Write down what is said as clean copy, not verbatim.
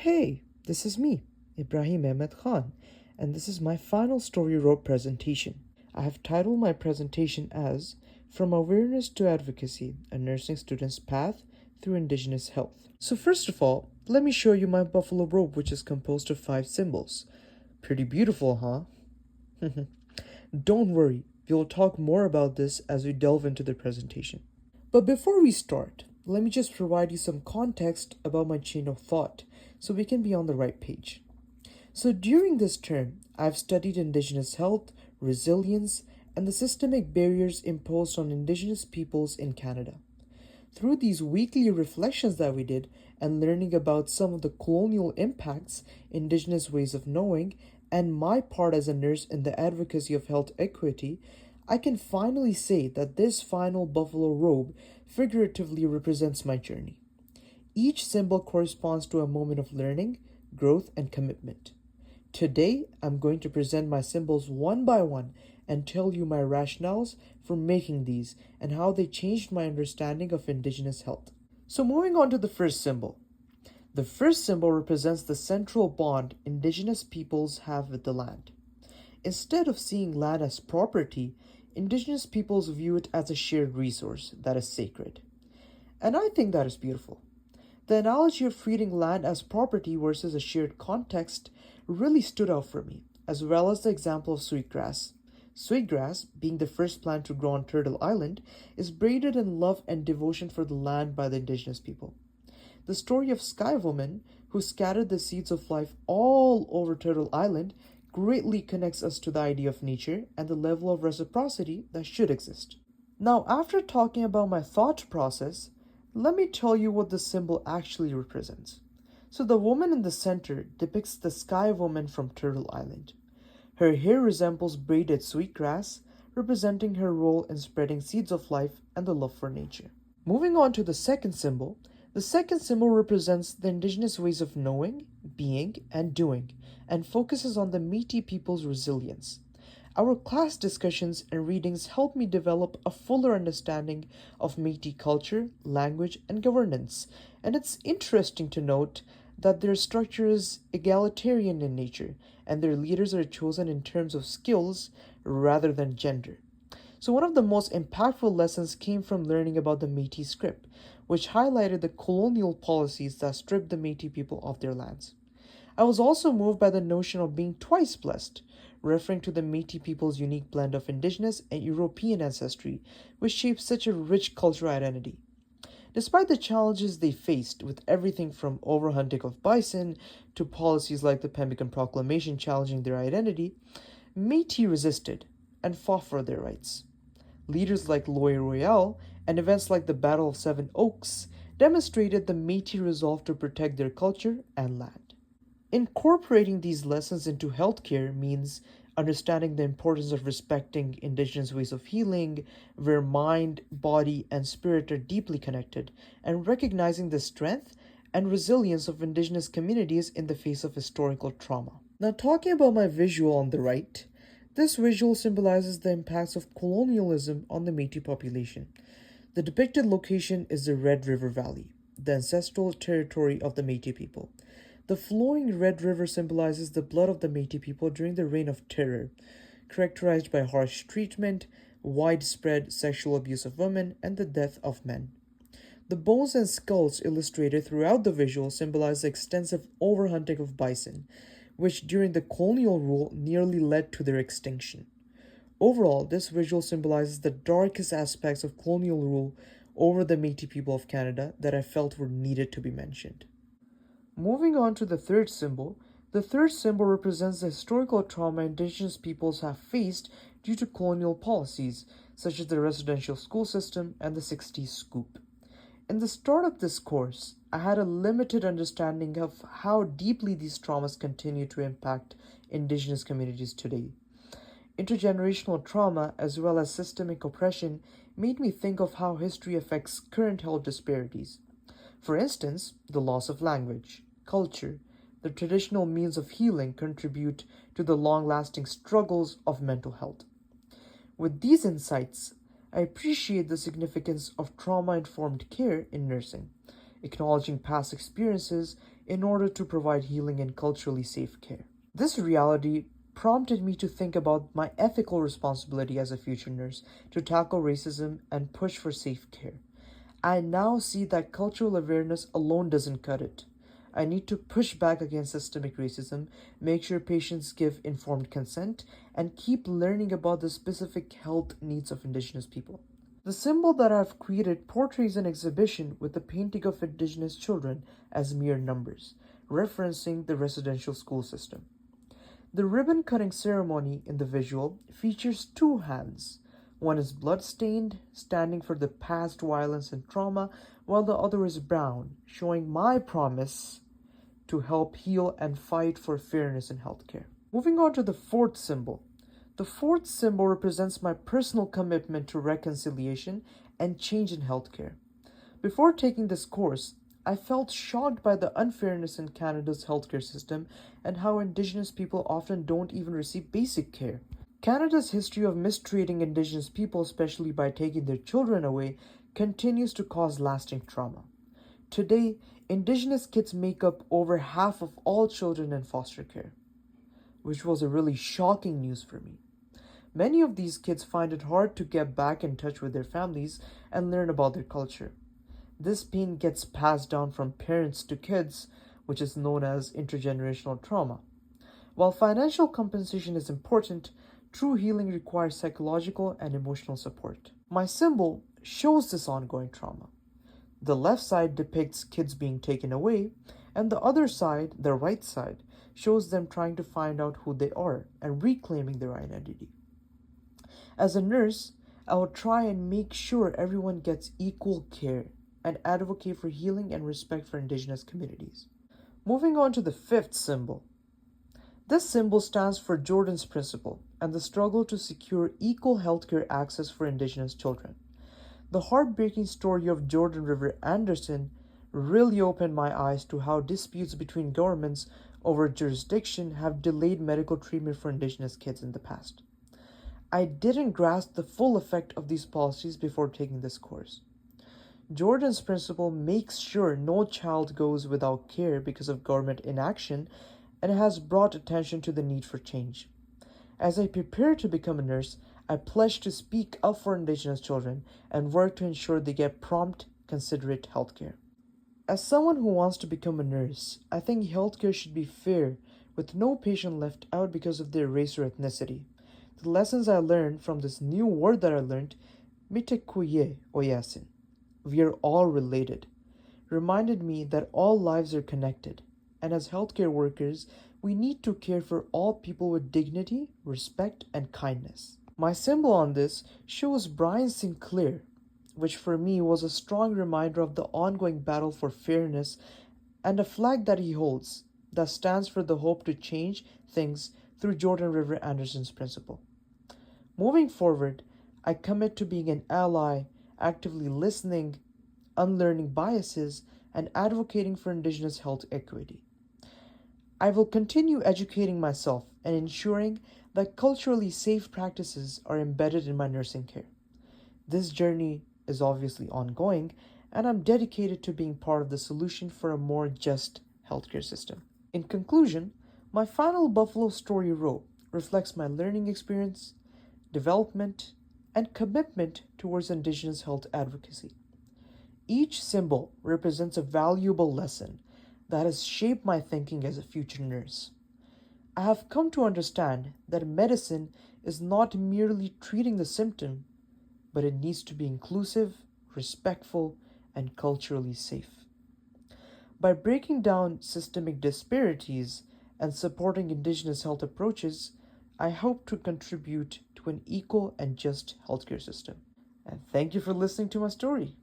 Hey, this is me, Ibrahim Ahmed Khan, and this is my final story Robe presentation. I have titled my presentation as From Awareness to Advocacy, a Nursing Student's Path Through Indigenous Health. So first of all, let me show you my buffalo robe, which is composed of 5 symbols. Pretty beautiful, huh? Don't worry, we'll talk more about this as we delve into the presentation. But before we start, let me just provide you some context about my chain of thought so we can be on the right page. So during this term, I've studied Indigenous health, resilience, and the systemic barriers imposed on Indigenous peoples in Canada. Through these weekly reflections that we did and learning about some of the colonial impacts, Indigenous ways of knowing, and my part as a nurse in the advocacy of health equity, I can finally say that this final buffalo robe figuratively represents my journey. Each symbol corresponds to a moment of learning, growth, and commitment. Today, I'm going to present my symbols one by one and tell you my rationales for making these and how they changed my understanding of Indigenous health. So, moving on to the first symbol. The first symbol represents the central bond Indigenous peoples have with the land. Instead of seeing land as property, Indigenous peoples view it as a shared resource that is sacred. And I think that is beautiful. The analogy of treating land as property versus a shared context really stood out for me, as well as the example of sweetgrass. Sweetgrass, being the first plant to grow on Turtle Island, is braided in love and devotion for the land by the Indigenous people. The story of Sky Woman, who scattered the seeds of life all over Turtle Island, greatly connects us to the idea of nature and the level of reciprocity that should exist. Now, after talking about my thought process, let me tell you what the symbol actually represents. So the woman in the center depicts the Sky Woman from Turtle Island. Her hair resembles braided sweetgrass, representing her role in spreading seeds of life and the love for nature. Moving on to the second symbol represents the Indigenous ways of knowing, being, and doing, and focuses on the Métis people's resilience. Our class discussions and readings help me develop a fuller understanding of Métis culture, language, and governance, and it's interesting to note that their structure is egalitarian in nature, and their leaders are chosen in terms of skills rather than gender. So one of the most impactful lessons came from learning about the Métis script, which highlighted the colonial policies that stripped the Métis people of their lands. I was also moved by the notion of being twice blessed, referring to the Métis people's unique blend of Indigenous and European ancestry, which shaped such a rich cultural identity. Despite the challenges they faced, with everything from overhunting of bison to policies like the Pemmican Proclamation challenging their identity, Métis resisted and fought for their rights. Leaders like Loy Royale and events like the Battle of Seven Oaks demonstrated the Métis resolve to protect their culture and land. Incorporating these lessons into healthcare means understanding the importance of respecting Indigenous ways of healing, where mind, body, and spirit are deeply connected, and recognizing the strength and resilience of Indigenous communities in the face of historical trauma. Now, talking about my visual on the right, this visual symbolizes the impacts of colonialism on the Métis population. The depicted location is the Red River Valley, the ancestral territory of the Métis people. The flowing Red River symbolizes the blood of the Métis people during the Reign of Terror, characterized by harsh treatment, widespread sexual abuse of women, and the death of men. The bones and skulls illustrated throughout the visual symbolize the extensive overhunting of bison, which during the colonial rule nearly led to their extinction. Overall, this visual symbolizes the darkest aspects of colonial rule over the Métis people of Canada that I felt were needed to be mentioned. Moving on to the third symbol represents the historical trauma Indigenous peoples have faced due to colonial policies, such as the residential school system and the 60s scoop. In the start of this course, I had a limited understanding of how deeply these traumas continue to impact Indigenous communities today. Intergenerational trauma, as well as systemic oppression, made me think of how history affects current health disparities. For instance, the loss of language, culture, the traditional means of healing contribute to the long-lasting struggles of mental health. With these insights, I appreciate the significance of trauma-informed care in nursing. Acknowledging past experiences in order to provide healing and culturally safe care. This reality prompted me to think about my ethical responsibility as a future nurse to tackle racism and push for safe care. I now see that cultural awareness alone doesn't cut it. I need to push back against systemic racism, make sure patients give informed consent, and keep learning about the specific health needs of Indigenous people. The symbol that I've created portrays an exhibition with the painting of Indigenous children as mere numbers, referencing the residential school system. The ribbon cutting ceremony in the visual features two hands. One is blood-stained, standing for the past violence and trauma, while the other is brown, showing my promise to help heal and fight for fairness in healthcare. Moving on to the fourth symbol. The fourth symbol represents my personal commitment to reconciliation and change in healthcare. Before taking this course, I felt shocked by the unfairness in Canada's healthcare system and how Indigenous people often don't even receive basic care. Canada's history of mistreating Indigenous people, especially by taking their children away, continues to cause lasting trauma. Today, Indigenous kids make up over half of all children in foster care, which was a really shocking news for me. Many of these kids find it hard to get back in touch with their families and learn about their culture. This pain gets passed down from parents to kids, which is known as intergenerational trauma. While financial compensation is important, true healing requires psychological and emotional support. My symbol shows this ongoing trauma. The left side depicts kids being taken away, and the other side, the right side, shows them trying to find out who they are and reclaiming their identity. As a nurse, I will try and make sure everyone gets equal care and advocate for healing and respect for Indigenous communities. Moving on to the fifth symbol. This symbol stands for Jordan's Principle and the struggle to secure equal healthcare access for Indigenous children. The heartbreaking story of Jordan River Anderson really opened my eyes to how disputes between governments over jurisdiction have delayed medical treatment for Indigenous kids in the past. I didn't grasp the full effect of these policies before taking this course. Jordan's Principle makes sure no child goes without care because of government inaction and has brought attention to the need for change. As I prepare to become a nurse, I pledge to speak up for Indigenous children and work to ensure they get prompt, considerate healthcare. As someone who wants to become a nurse, I think healthcare should be fair, with no patient left out because of their race or ethnicity. The lessons I learned from this new word that I learned, mitekuye oyasin, we are all related, reminded me that all lives are connected, and as healthcare workers, we need to care for all people with dignity, respect, and kindness. My symbol on this shows Brian Sinclair, which for me was a strong reminder of the ongoing battle for fairness, and a flag that he holds that stands for the hope to change things through Jordan River Anderson's principle. Moving forward, I commit to being an ally, actively listening, unlearning biases, and advocating for Indigenous health equity. I will continue educating myself and ensuring that culturally safe practices are embedded in my nursing care. This journey is obviously ongoing, and I'm dedicated to being part of the solution for a more just healthcare system. In conclusion, my final Buffalo story robe reflects my learning experience, development, and commitment towards Indigenous health advocacy. Each symbol represents a valuable lesson that has shaped my thinking as a future nurse. I have come to understand that medicine is not merely treating the symptom, but it needs to be inclusive, respectful, and culturally safe. By breaking down systemic disparities and supporting Indigenous health approaches, I hope to contribute to an equal and just healthcare system. And thank you for listening to my story.